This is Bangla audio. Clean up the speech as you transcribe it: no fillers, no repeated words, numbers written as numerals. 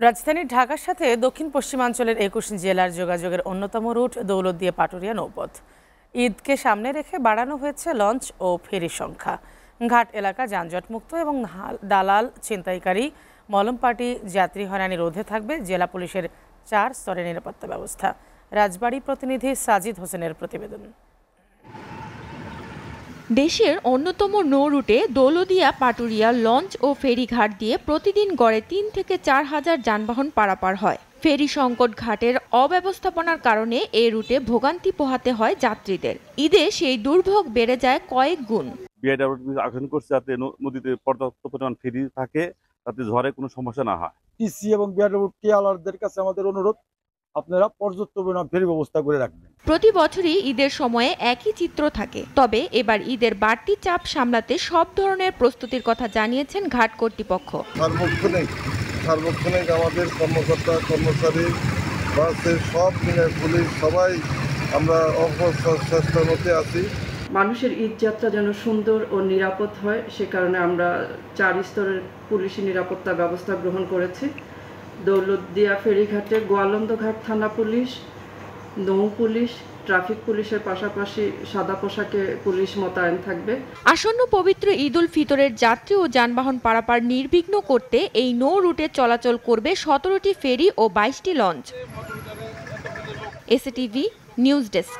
রাজধানী ঢাকার সাথে দক্ষিণ পশ্চিমাঞ্চলের ২১ জেলার যোগাযোগের অন্যতম রুট দৌলতদিয়া পাটুরিয়া নৌপথ। ঈদকে সামনে রেখে বাড়ানো হয়েছে লঞ্চ ও ফেরির সংখ্যা। ঘাট এলাকা যানজটমুক্ত এবং দালাল, ছিনতাইকারী, মলমপাটি, যাত্রী হয়রানি রোধে থাকবে জেলা পুলিশের ৪ স্তরের নিরাপত্তা ব্যবস্থা। রাজবাড়ী প্রতিনিধি সাজিদ হোসেনের প্রতিবেদন। দেশের অন্যতম নৌ রুটে দৌলতদিয়া পাটুরিয়া লঞ্চ ও ফেরিঘাট দিয়ে প্রতিদিন গড়ে ৩ থেকে ৪ হাজার যানবাহন পারাপার হয়। ফেরি সংকট ঘাটের অব্যবস্থাপনার কারণে এ রুটে ভোগান্তি পোহাতে হয় যাত্রীদের। ঈদে সেই দুর্ভোগ বেড়ে যায় কয়েক গুণ। বিআইডব্লিউ আয়োজন করছে যাতে নদীতে পর্যাপ্ত পরিমাণ ফেরি থাকে, যাতে ঝড়ে কোনো সমস্যা না হয়। টিসি এবং বিআরডব্লিউর কাছে আমাদের অনুরোধ, আপনারা পর্যাপ্ত পরিমাণ ফেরি ব্যবস্থা করে রাখবেন। প্রতি বছরই ঈদের সময়ে একই চিত্র থাকে, তবে এবার ঈদের বাড়তি চাপ সামলাতে সব ধরনের প্রস্তুতির কথা জানিয়েছেন ঘাট কর্তৃপক্ষ। সার্বক্ষণিক আমাদের কর্মকর্তা কর্মচারী বাসের সব মিলে পুলিশ সবাই আমরা চেষ্টার মধ্যে আছি। মানুষের ঈদ যাত্রা যেন সুন্দর ও নিরাপদ হয়, সে কারণে আমরা ৪ স্তরের পুলিশি নিরাপত্তা ব্যবস্থা গ্রহণ করেছি। দৌলতদিয়া ফেরিঘাটে গোয়ালন্দঘাট থানা পুলিশ, নৌ পুলিশ, ট্রাফিক পুলিশের পাশাপাশি সাদা পোশাকে পুলিশ মোতায়েন থাকবে। আসন্ন পবিত্র ঈদ উল ফিতরের যাত্রী ও যানবাহন পারাপার নির্বিঘ্ন করতে এই নৌ রুটে চলাচল করবে ১৭টি ফেরি ও ২২টি লঞ্চ। SATV news desk.